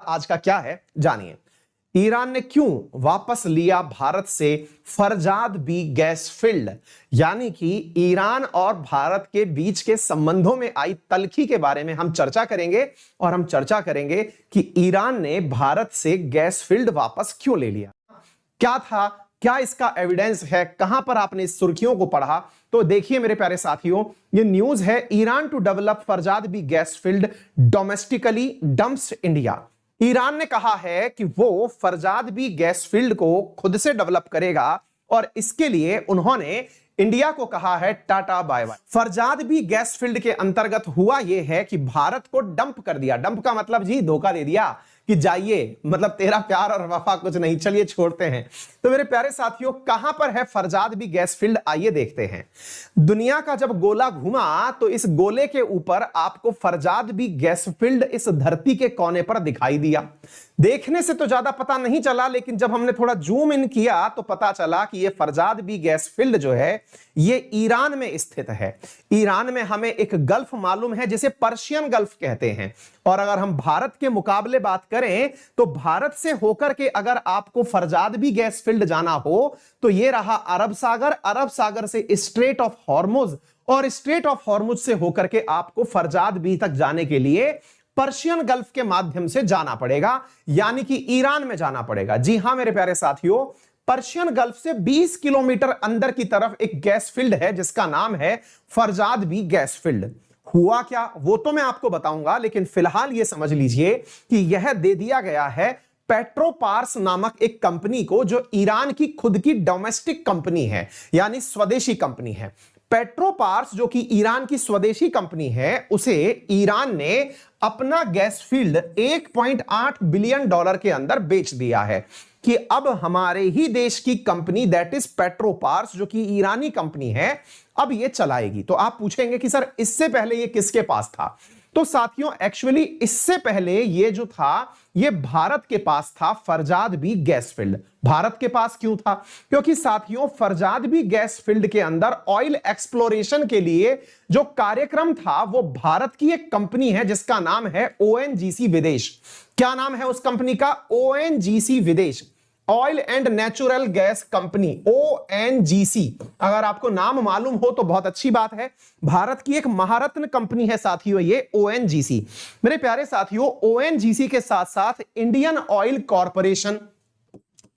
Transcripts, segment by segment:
आज का क्या है जानिए। ईरान ने क्यों वापस लिया भारत से फरजाद बी गैस फील्ड, यानी कि ईरान और भारत के बीच के संबंधों में आई तल्खी के बारे में हम चर्चा करेंगे। और हम चर्चा करेंगे कि ईरान ने भारत से गैस फील्ड वापस क्यों ले लिया, क्या था, क्या इसका एविडेंस है, कहां पर आपने इस सुर्खियों को पढ़ा। तो देखिए मेरे प्यारे साथियों, ये न्यूज है, Iran to develop Farzad B gas field domestically dumps India. Iran ने कहा है कि वो फरजाद बी गैस फील्ड को खुद से डेवलप करेगा और इसके लिए उन्होंने इंडिया को कहा है टाटा बाय बाय। फरजाद बी गैस फील्ड के अंतर्गत हुआ यह है कि भारत को डंप कर दिया। डंप का मतलब जी धोखा दे दिया कि जाइए, मतलब तेरा प्यार और वफा कुछ नहीं, चलिए छोड़ते हैं। तो मेरे प्यारे साथियों, कहां पर है फरजाद बी गैस फील्ड, आइए देखते हैं। दुनिया का जब गोला घुमा तो इस गोले के ऊपर आपको फरजाद बी गैस फील्ड इस धरती के कोने पर दिखाई दिया। देखने से तो ज्यादा पता नहीं चला, लेकिन जब हमने थोड़ा जूम इन किया तो पता चला कि यह फरजाद बी गैस फील्ड जो है ये ईरान में स्थित है। ईरान में हमें एक गल्फ मालूम है जिसे पर्शियन गल्फ कहते हैं। और अगर हम भारत के मुकाबले बात करें तो भारत से होकर के अगर आपको फरजाद बी गैस फील्ड जाना हो तो यह रहा अरब सागर, अरब सागर से स्ट्रेट ऑफ हॉर्मुज, और स्ट्रेट ऑफ हॉर्मुज से होकर के आपको फरजाद बी तक जाने के लिए पर्शियन गल्फ के माध्यम से जाना पड़ेगा, यानी कि ईरान में जाना पड़ेगा। जी हां मेरे प्यारे साथियों, पर्शियन गल्फ से 20 किलोमीटर अंदर की तरफ एक गैस फील्ड है जिसका नाम है फरजाद बी गैस फील्ड। हुआ क्या वो तो मैं आपको बताऊंगा, लेकिन फिलहाल यह समझ लीजिए कि यह दे दिया गया है पेट्रोपार्स नामक एक कंपनी को, जो ईरान की खुद की डोमेस्टिक कंपनी है, यानी स्वदेशी कंपनी है। पेट्रोपार्स जो कि ईरान की स्वदेशी कंपनी है, उसे ईरान ने अपना गैस फील्ड 1.8 बिलियन डॉलर के अंदर बेच दिया है कि अब हमारे ही देश की कंपनी दैट इज पेट्रोपार्स, जो कि ईरानी कंपनी है, अब ये चलाएगी। तो आप पूछेंगे कि सर इससे पहले ये किसके पास था? तो साथियों एक्चुअली इससे पहले ये जो था ये भारत के पास था, Farzad B gas field. Bharat के पास क्यों था? क्योंकि साथियों फरजाद बी गैस फील्ड के अंदर ऑयल एक्सप्लोरेशन के लिए जो कार्यक्रम था वो भारत की एक कंपनी है जिसका नाम है ओएनजीसी विदेश। क्या नाम है उस कंपनी का? ओएनजीसी विदेश, oil and natural gas company, ONGC. अगर आपको नाम मालूम हो तो बहुत अच्छी बात है। भारत की एक महारत्न कंपनी है साथियों ये ओएनजीसी। मेरे प्यारे साथियों, ओएनजीसी के साथ साथ Indian oil corporation,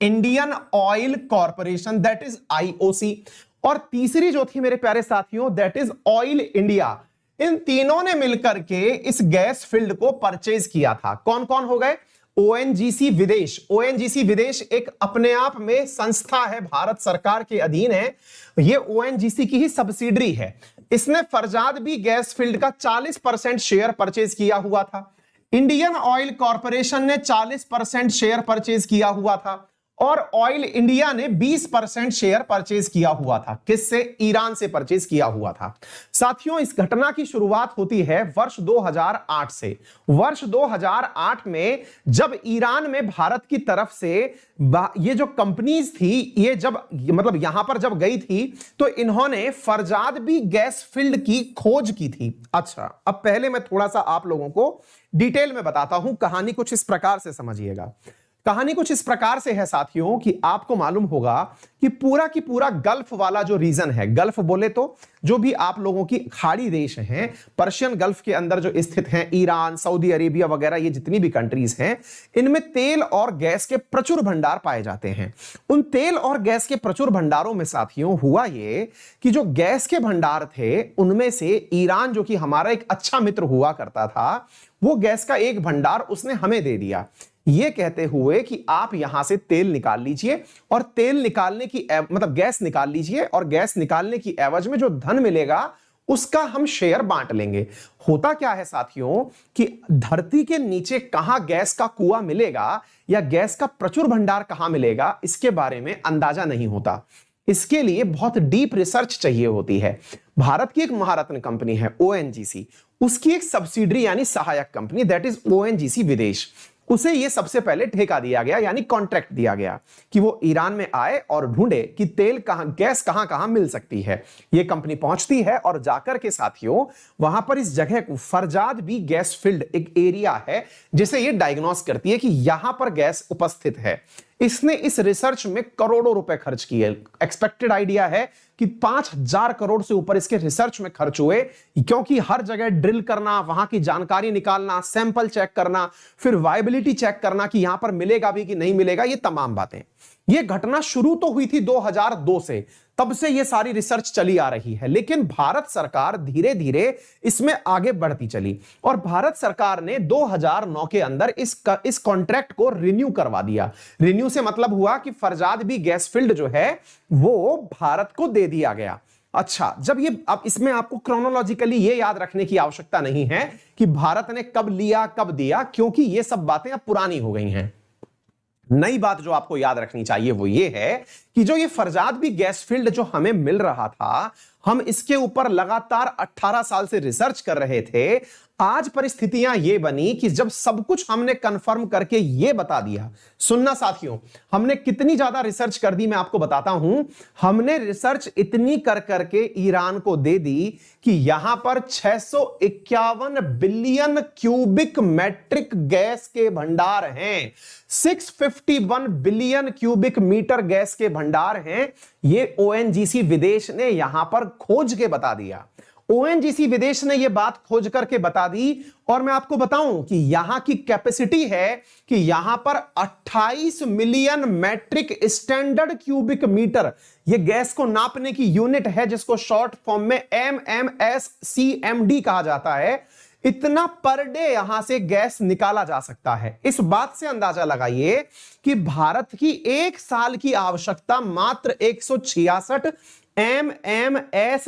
Indian oil corporation that is IOC, और तीसरी जो थी मेरे प्यारे साथियों दैट इज ऑयल इंडिया। इन तीनों ने मिलकर के इस गैस फील्ड को परचेज किया था। कौन कौन हो गए? ओएनजीसी विदेश। ओएनजीसी विदेश एक अपने आप में संस्था है, भारत सरकार के अधीन है, यह ओएनजीसी की ही सब्सिडरी है। इसने फरजाद बी गैस फील्ड का 40% शेयर परचेज किया हुआ था। इंडियन ऑयल कॉर्पोरेशन ने 40% शेयर परचेज किया हुआ था, और ऑयल इंडिया ने 20% शेयर परचेज किया हुआ था। किससे? ईरान से परचेज किया हुआ था। साथियों इस घटना की शुरुआत होती है वर्ष 2008 से। वर्ष 2008 में जब ईरान में भारत की तरफ से ये जो कंपनीज थी, ये जब मतलब यहां पर जब गई थी तो इन्होंने फरजाद बी गैस फील्ड की खोज की थी। अच्छा, अब पहले मैं थोड़ा सा आप लोगों को डिटेल में बताता हूं। कहानी कुछ इस प्रकार से समझिएगा। कहानी कुछ इस प्रकार से है साथियों कि आपको मालूम होगा कि पूरा की पूरा गल्फ वाला जो रीजन है, गल्फ बोले तो जो भी आप लोगों की खाड़ी देश हैं, पर्शियन गल्फ के अंदर जो स्थित हैं, ईरान, सऊदी अरेबिया वगैरह, ये जितनी भी कंट्रीज हैं, इनमें तेल और गैस के प्रचुर भंडार पाए जाते हैं। उन तेल और गैस के प्रचुर भंडारों में साथियों हुआ ये कि जो गैस के भंडार थे उनमें से ईरान, जो कि हमारा एक अच्छा मित्र हुआ करता था, वो गैस का एक भंडार उसने हमें दे दिया, ये कहते हुए कि आप यहां से तेल निकाल लीजिए और तेल निकालने की मतलब गैस निकाल लीजिए, और गैस निकालने की एवज में जो धन मिलेगा उसका हम शेयर बांट लेंगे। होता क्या है साथियों कि धरती के नीचे कहां गैस का कुआं मिलेगा या गैस का प्रचुर भंडार कहां मिलेगा, इसके बारे में अंदाजा नहीं होता। इसके लिए बहुत डीप रिसर्च चाहिए होती है। भारत की एक महारत्न कंपनी है ओएनजीसी, उसकी एक सब्सिडरी यानी सहायक कंपनी दैट इज ओएनजीसी विदेश। उसे ये सबसे पहले ठेका दिया गया, यानी कॉन्ट्रैक्ट दिया गया कि वो ईरान में आए और ढूंढे कि तेल कहां, गैस कहां कहां मिल सकती है। ये कंपनी पहुंचती है और जाकर के साथियों वहां पर इस जगह को फरजाद बी गैस फील्ड एक एरिया है जिसे ये डायग्नोस करती है कि यहां पर गैस उपस्थित है। इसने इस रिसर्च में करोड़ों रुपए खर्च किए। एक्सपेक्टेड आइडिया है कि 5,000 करोड़ से ऊपर इसके रिसर्च में खर्च हुए, क्योंकि हर जगह ड्रिल करना, वहां की जानकारी निकालना, सैंपल चेक करना, फिर वायबिलिटी चेक करना कि यहां पर मिलेगा भी कि नहीं मिलेगा, ये तमाम बातें। ये घटना शुरू तो हुई थी 2002 से, तब से ये सारी रिसर्च चली आ रही है, लेकिन भारत सरकार धीरे धीरे इसमें आगे बढ़ती चली और भारत सरकार ने 2009 के अंदर इस कॉन्ट्रैक्ट को रिन्यू करवा दिया। रिन्यू से मतलब हुआ कि फरजाद बी गैस फील्ड जो है वो भारत को दे दिया गया। अच्छा, जब ये, अब इसमें आपको क्रोनोलॉजिकली ये याद रखने की आवश्यकता नहीं है कि भारत ने कब लिया कब दिया, क्योंकि ये सब बातें अब पुरानी हो गई हैं। नई बात जो आपको याद रखनी चाहिए वो ये है कि जो ये फरजाद बी गैस फील्ड जो हमें मिल रहा था, हम इसके ऊपर लगातार 18 साल से रिसर्च कर रहे थे। आज परिस्थितियां ये बनी कि जब सब कुछ हमने कंफर्म करके ये बता दिया, सुनना साथियों, हमने कितनी ज्यादा रिसर्च कर दी मैं आपको बताता हूं। हमने रिसर्च इतनी कर करके ईरान को दे दी कि यहां पर 651 बिलियन क्यूबिक मेट्रिक गैस के भंडार हैं, 651 बिलियन क्यूबिक मीटर गैस के भंडार हैं। ये ओएनजीसी विदेश ने यहां पर खोज के बता दिया। ओएनजीसी विदेश ने यह बात खोज करके बता दी और मैं आपको बताऊं कि यहां की कैपेसिटी है कि यहां पर 28 million metric standard cubic metre, यह गैस को नापने की यूनिट है जिसको शॉर्ट फॉर्म में MMSCMD कहा जाता है। इतना पर डे यहां से गैस निकाला जा सकता है। इस बात से अंदाजा लगाइए कि भारत की एक साल की आवश्यकता मात्र 166 MMSCMD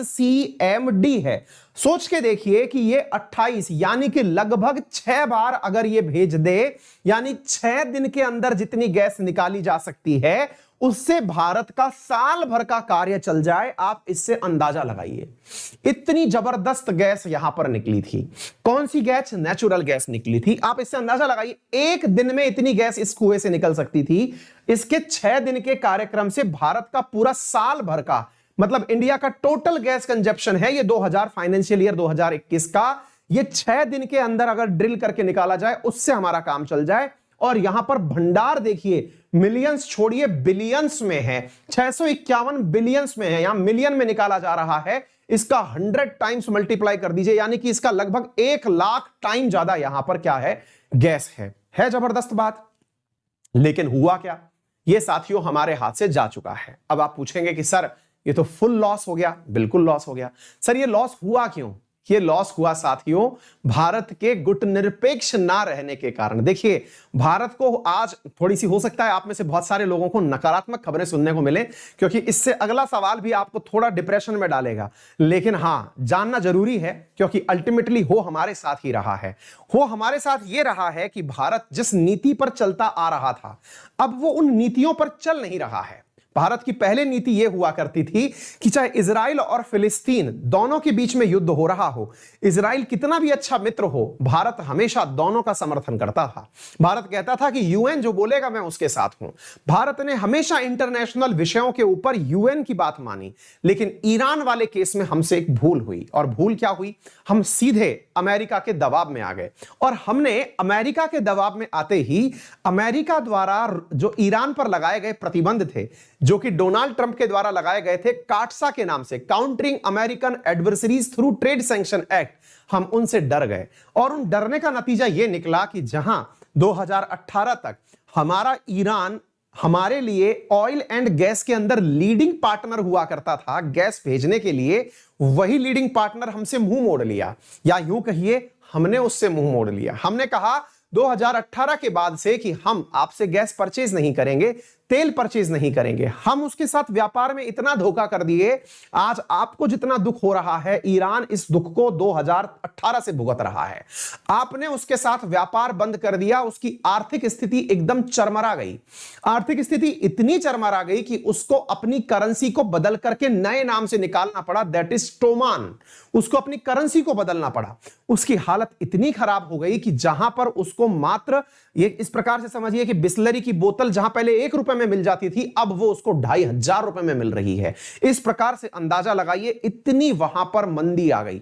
है। सोच के देखिए कि ये 28 यानी कि लगभग 6 बार अगर ये भेज दे, यानी 6 दिन के अंदर जितनी गैस निकाली जा सकती है उससे भारत का साल भर का कार्य चल जाए। आप इससे अंदाजा लगाइए, इतनी जबरदस्त गैस यहां पर निकली थी। कौन सी गैस? नेचुरल गैस निकली थी। आप इससे अंदाजा लगाइए, एक दिन में इतनी गैस इस कुएं से निकल सकती थी। इसके 6 दिन के कार्यक्रम से भारत का पूरा साल भर का, मतलब इंडिया का टोटल गैस कंजप्शन है ये 2000 फाइनेंशियल ईयर 2021 का, ये 6 दिन के अंदर अगर ड्रिल करके निकाला जाए उससे हमारा काम चल जाए। और यहां पर भंडार देखिए, मिलियंस छोड़िए बिलियंस में है, 651 बिलियंस में है, यहां मिलियन में निकाला जा रहा है। इसका 100 टाइम्स मल्टीप्लाई कर दीजिए, यानी कि इसका लगभग 1 लाख टाइम ज्यादा यहां पर क्या है? गैस है जबरदस्त बात। लेकिन हुआ क्या? यह साथियों हमारे हाथ से जा चुका है। अब आप पूछेंगे कि सर ये तो फुल लॉस हो गया। बिल्कुल लॉस हो गया। सर ये लॉस हुआ क्यों? ये लॉस हुआ साथियों भारत के गुटनिरपेक्ष ना रहने के कारण। देखिए, भारत को आज थोड़ी सी, हो सकता है आप में से बहुत सारे लोगों को नकारात्मक खबरें सुनने को मिले, क्योंकि इससे अगला सवाल भी आपको थोड़ा डिप्रेशन में डालेगा। लेकिन हां, जानना जरूरी है, क्योंकि अल्टीमेटली हो हमारे साथ ही रहा है। हो हमारे साथ ये रहा है कि भारत जिस नीति पर चलता आ रहा था, अब वो उन नीतियों पर चल नहीं रहा है। भारत की पहले नीति यह हुआ करती थी कि चाहे इजराइल और फिलिस्तीन दोनों के बीच में युद्ध हो रहा हो, इजराइल कितना भी अच्छा मित्र हो, भारत हमेशा दोनों का समर्थन करता था। भारत कहता था कि यूएन जो बोलेगा मैं उसके साथ हूं। भारत ने हमेशा इंटरनेशनल विषयों के ऊपर यूएन की बात मानी। लेकिन ईरान वाले केस में हमसे एक भूल हुई, और भूल क्या हुई? हम सीधे अमेरिका के दबाव में आ गए, और हमने अमेरिका के दबाव में आते ही अमेरिका द्वारा जो ईरान पर लगाए गए प्रतिबंध थे, जो कि डोनाल्ड ट्रंप के द्वारा लगाए गए थे काटसा के नाम से, countering American adversaries through trade sanction act, हम उनसे डर गए। और उन डरने का नतीजा यह निकला कि जहां 2018 तक हमारा ईरान हमारे लिए ऑयल एंड गैस के अंदर लीडिंग पार्टनर हुआ करता था गैस भेजने के लिए, वही लीडिंग पार्टनर हमसे मुंह मोड़ लिया, या यूं कहिए हमने उससे मुंह मोड़ लिया। हमने कहा 2018 के बाद से कि हम आपसे गैस परचेज नहीं करेंगे। तेल परचेज नहीं करेंगे। हम उसके साथ व्यापार में इतना धोखा कर दिए, आज आपको जितना दुख हो रहा है, ईरान इस दुख को 2018 से भुगत रहा है। आपने उसके साथ व्यापार बंद कर दिया, उसकी आर्थिक स्थिति एकदम चरमरा गई। आर्थिक स्थिति इतनी चरमरा गई कि उसको अपनी करेंसी को बदल करके नए नाम से निकालना पड़ा, दैट इज टोमान। उसको अपनी करेंसी को बदलना पड़ा। उसकी हालत इतनी खराब हो गई कि जहां पर उसको मात्र, ये इस प्रकार से समझिए कि बिस्लरी की बोतल जहां पहले 1 रुपए में मिल जाती थी, अब वो उसको 2500 रुपए में मिल रही है। इस प्रकार से अंदाजा लगाइए, इतनी वहां पर मंदी आ गई।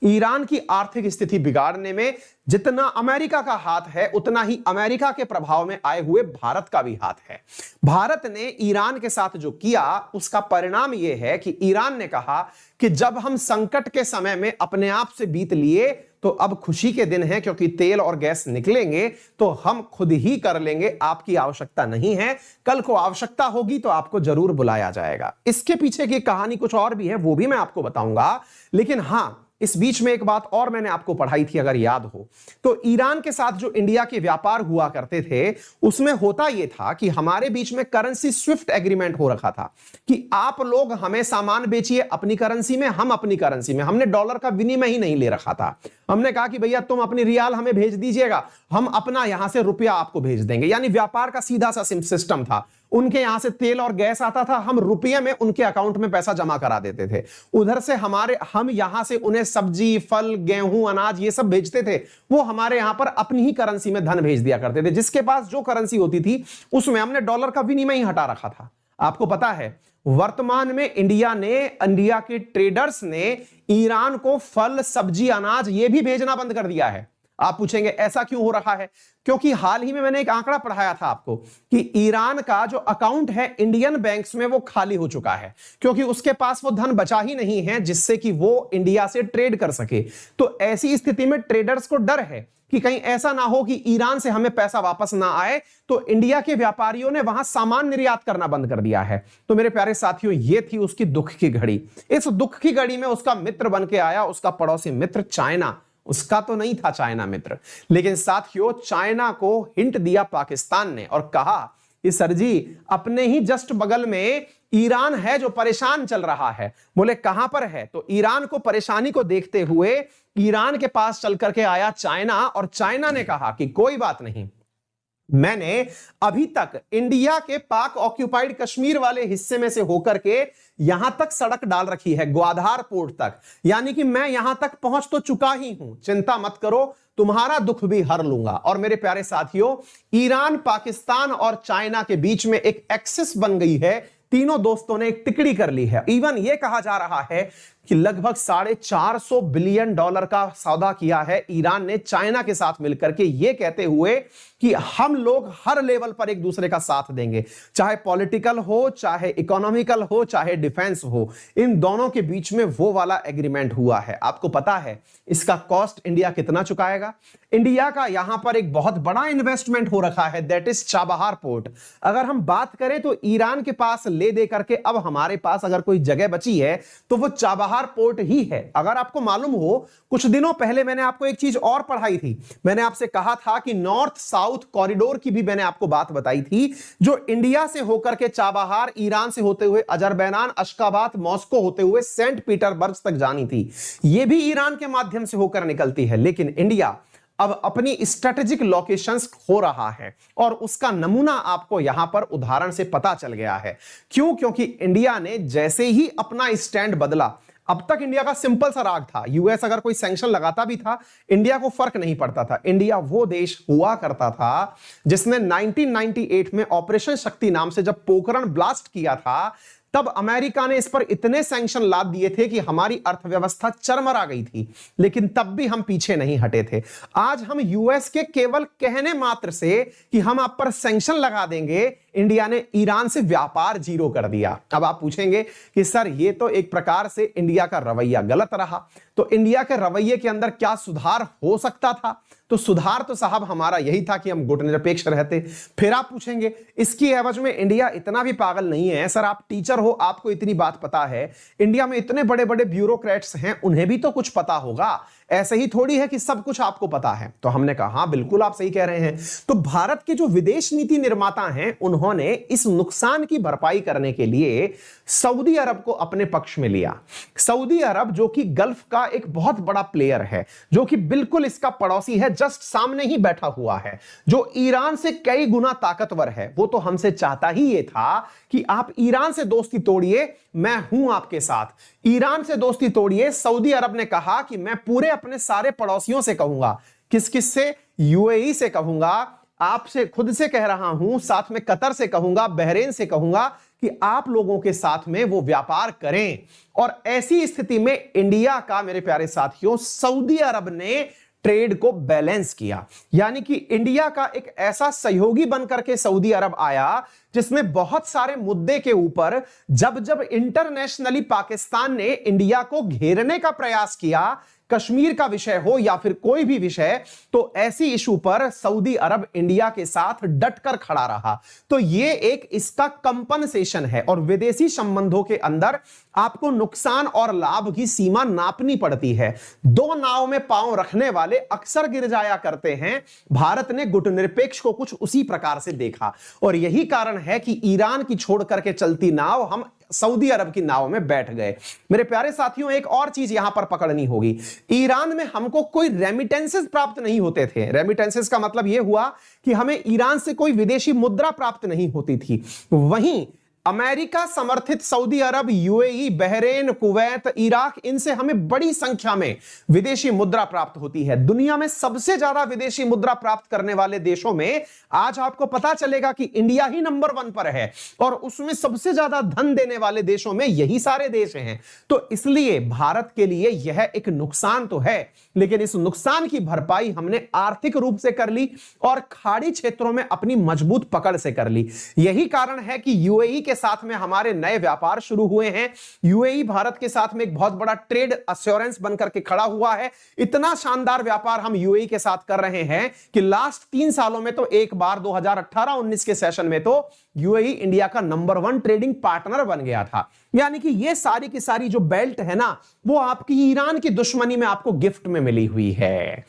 ईरान की आर्थिक स्थिति बिगाड़ने में जितना अमेरिका का हाथ है, उतना ही अमेरिका के प्रभाव में आए हुए भारत का भी हाथ है। भारत ने ईरान के साथ जो किया, उसका परिणाम यह है कि ईरान ने कहा कि जब हम संकट के समय में अपने आप से बीत लिए, तो अब खुशी के दिन है, क्योंकि तेल और गैस निकलेंगे तो हम खुद ही कर लेंगे, आपकी आवश्यकता नहीं है। कल को आवश्यकता होगी तो आपको जरूर बुलाया जाएगा। इसके पीछे की कहानी कुछ और भी है, वो भी मैं आपको बताऊंगा। लेकिन हां, इस बीच में एक बात और मैंने आपको पढ़ाई थी, अगर याद हो तो। ईरान के साथ जो इंडिया के व्यापार हुआ करते थे, उसमें होता यह था कि हमारे बीच में करेंसी स्विफ्ट एग्रीमेंट हो रखा था कि आप लोग हमें सामान बेचिए अपनी करेंसी में, हम अपनी करेंसी में। हमने डॉलर का विनिमय ही नहीं ले रखा था। हमने कहा कि भैया तुम अपनी रियाल हमें भेज दीजिएगा, हम अपना यहां से रुपया आपको भेज देंगे। यानी व्यापार का सीधा सा सिस्टम था। उनके यहां से तेल और गैस आता था, हम रुपये में उनके अकाउंट में पैसा जमा करा देते थे। उधर से हम यहां से उन्हें सब्जी, फल, गेहूं, अनाज ये सब भेजते थे, वो हमारे यहां पर अपनी ही करेंसी में धन भेज दिया करते थे। जिसके पास जो करेंसी होती थी उसमें हमने डॉलर का विनिमय ही हटा रखा था। आपको पता है, वर्तमान में इंडिया के ट्रेडर्स ने ईरान को फल, सब्जी, अनाज ये भी भेजना बंद कर दिया है। आप पूछेंगे ऐसा क्यों हो रहा है? क्योंकि हाल ही में मैंने एक आंकड़ा पढ़ाया था आपको कि ईरान का जो अकाउंट है इंडियन बैंक्स में, वो खाली हो चुका है, क्योंकि उसके पास वो धन बचा ही नहीं है जिससे कि वो इंडिया से ट्रेड कर सके। तो ऐसी स्थिति में ट्रेडर्स को डर है कि कहीं ऐसा ना हो कि ईरान से हमें पैसा वापस ना आए, तो इंडिया के व्यापारियों ने वहां सामान निर्यात करना बंद कर दिया है। तो मेरे प्यारे साथियों, ये थी उसकी दुख की घड़ी। इस दुख की घड़ी में उसका मित्र बन के आया उसका पड़ोसी मित्र चाइना। उसका तो नहीं था चाइना मित्र, लेकिन साथियों चाइना को हिंट दिया पाकिस्तान ने और कहा कि सर जी, अपने ही जस्ट बगल में ईरान है जो परेशान चल रहा है। बोले कहां पर है? तो ईरान को परेशानी को देखते हुए ईरान के पास चल करके आया चाइना, और चाइना ने कहा कि कोई बात नहीं, मैंने अभी तक इंडिया के पाक ऑक्यूपाइड कश्मीर वाले हिस्से में से होकर के यहां तक सड़क डाल रखी है, ग्वादर पोर्ट तक। यानी कि मैं यहां तक पहुंच तो चुका ही हूं, चिंता मत करो, तुम्हारा दुख भी हर लूंगा। और मेरे प्यारे साथियों, ईरान, पाकिस्तान और चाइना के बीच में एक एक्सिस बन गई है। तीनों दोस्तों ने एक टिकड़ी कर ली है। इवन यह कहा जा रहा है कि लगभग $450 बिलियन का सौदा किया है ईरान ने चाइना के साथ मिलकर के, यह कहते हुए कि हम लोग हर लेवल पर एक दूसरे का साथ देंगे, चाहे पॉलिटिकल हो, चाहे इकोनॉमिकल हो, चाहे डिफेंस हो। इन दोनों के बीच में वो वाला एग्रीमेंट हुआ है। आपको पता है इसका कॉस्ट इंडिया कितना चुकाएगा? इंडिया का यहां पर एक बहुत बड़ा इन्वेस्टमेंट हो रखा है, दैट इज चाबहार पोर्ट। अगर हम बात करें तो ईरान के पास ले दे करके अब हमारे पास अगर कोई जगह बची है तो वो चाबहार पोर्ट ही है। अगर आपको मालूम हो, कुछ दिनों पहले मैंने आपको एक चीज और पढ़ाई थी। मैंने आपसे कहा था कि नॉर्थ साउथ कॉरिडोर की भी मैंने आपको बात बताई थी, जो इंडिया से होकर के चाबहार, ईरान से होते हुए अजरबैजान, अशकाबाद, मॉस्को होते हुए सेंट पीटरबर्ग तक जानी थी। यह भी ईरान के माध्यम से होकर निकलती है। लेकिन इंडिया अब अपनी स्ट्रेटेजिक लोकेशंस खो रहा है, और उसका नमूना आपको यहां पर उदाहरण से पता चल गया है। क्यों? क्योंकि इंडिया ने जैसे ही अपना स्टैंड बदला, अब तक इंडिया का सिंपल सा राग था, यूएस अगर कोई सैंक्शन लगाता भी था इंडिया को फर्क नहीं पड़ता था। इंडिया वो देश हुआ करता था जिसने 1998 में ऑपरेशन शक्ति नाम से जब पोखरण ब्लास्ट किया था, तब अमेरिका ने इस पर इतने सैंक्शन लाद दिए थे कि हमारी अर्थव्यवस्था चरमरा गई थी, लेकिन तब भी हम पीछे नहीं हटे थे। आज हम यूएस के केवल कहने मात्र से कि हम आप पर सैंक्शन लगा देंगे, इंडिया ने ईरान से व्यापार जीरो कर दिया। अब आप पूछेंगे कि सर ये तो एक प्रकार से इंडिया का रवैया गलत रहा, तो इंडिया के रवैये के अंदर क्या सुधार हो सकता था? तो सुधार तो साहब हमारा यही था कि हम गुटनिरपेक्ष रहते। फिर आप पूछेंगे इसकी एवज में इंडिया इतना भी पागल नहीं है। सर आप टीचर हो, आपको इतनी बात पता है, इंडिया में इतने बड़े बड़े ब्यूरोक्रेट्स हैं, उन्हें भी तो कुछ पता होगा। ऐसे ही थोड़ी है कि सब कुछ आपको पता है। तो हमने कहा हां बिल्कुल आप सही कह रहे हैं। तो भारत के जो विदेश नीति निर्माता हैं उन्होंने इस नुकसान की भरपाई करने के लिए सऊदी अरब को अपने पक्ष में लिया। सऊदी अरब जो कि गल्फ का एक बहुत बड़ा प्लेयर है, जो कि बिल्कुल इसका पड़ोसी है, जस्ट सामने ही बैठा हुआ है, जो ईरान से कई गुना ताकतवर है, वो तो हमसे चाहता ही ये था कि आप ईरान से दोस्ती तोड़िए, मैं हूं आपके साथ। ईरान से दोस्ती तोड़िए। सऊदी अरब ने कहा कि मैं पूरे अपने सारे पड़ोसियों से कहूंगा। किस किस से? यूएई से कहूंगा, आपसे खुद से कह रहा हूं, साथ में कतर से कहूंगा, बहरीन से कहूंगा कि आप लोगों के साथ में वो व्यापार करें। और ऐसी स्थिति में इंडिया का, मेरे प्यारे साथियों, सऊदी अरब ने ट्रेड को बैलेंस किया। यानी कि इंडिया का एक ऐसा सहयोगी बनकर के सऊदी अरब आया जिसमें बहुत सारे मुद्दे के ऊपर जब जब इंटरनेशनली पाकिस्तान ने इंडिया को घेरने का प्रयास किया, कश्मीर का विषय हो या फिर कोई भी विषय, तो ऐसी इशू पर सऊदी अरब इंडिया के साथ डटकर खड़ा रहा। तो ये एक इसका कंपनसेशन है। और विदेशी संबंधों के अंदर आपको नुकसान और लाभ की सीमा नापनी पड़ती है। दो नाव में पांव रखने वाले अक्सर गिर जाया करते हैं। भारत ने गुटनिरपेक्ष को कुछ उसी प्रकार से देखा और यही कारण है कि ईरान की छोड़ करके चलती नाव हम सऊदी अरब की नाव में बैठ गए। मेरे प्यारे साथियों, एक और चीज यहां पर पकड़नी होगी। ईरान में हमको कोई रेमिटेंसेस प्राप्त नहीं होते थे। रेमिटेंसेस का मतलब यह हुआ कि हमें ईरान से कोई विदेशी मुद्रा प्राप्त नहीं होती थी। वहीं अमेरिका समर्थित सऊदी अरब, यूएई, बहरीन, कुवैत, इराक, इनसे हमें बड़ी संख्या में विदेशी मुद्रा प्राप्त होती है। दुनिया में सबसे ज्यादा विदेशी मुद्रा प्राप्त करने वाले देशों में आज आपको पता चलेगा कि इंडिया ही नंबर 1 पर है और उसमें सबसे ज्यादा धन देने वाले देशों में यही सारे देश हैं। तो इसलिए भारत के लिए यह एक नुकसान तो है, लेकिन इस नुकसान की भरपाई हमने आर्थिक रूप से कर ली और खाड़ी क्षेत्रों में अपनी मजबूत पकड़ से कर ली। यही कारण है कि यूएई के साथ में हमारे नए व्यापार शुरू हुए हैं। यूएई भारत के साथ में एक बहुत बड़ा ट्रेड एश्योरेंस बनकर के खड़ा हुआ है। इतना शानदार व्यापार हम यूएई के साथ कर रहे हैं कि लास्ट 3 सालों में तो एक बार 2018-19 के सेशन में तो यूएई इंडिया का नंबर 1 ट्रेडिंग पार्टनर बन गया था। यानी कि ये सारी की सारी जो बेल्ट है ना, वो आपकी ईरान की दुश्मनी में आपको गिफ्ट में मिली हुई है।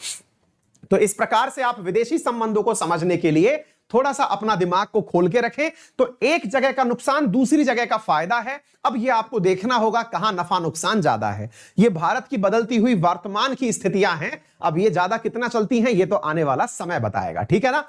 तो इस प्रकार से आप विदेशी संबंधों को समझने के लिए थोड़ा सा अपना दिमाग को खोल के रखें। तो एक जगह का नुकसान दूसरी जगह का फायदा है। अब यह आपको देखना होगा कहां नफा नुकसान ज्यादा है। यह भारत की बदलती हुई वर्तमान की स्थितियां हैं। अब ये ज्यादा कितना चलती हैं ये तो आने वाला समय बताएगा, ठीक है ना।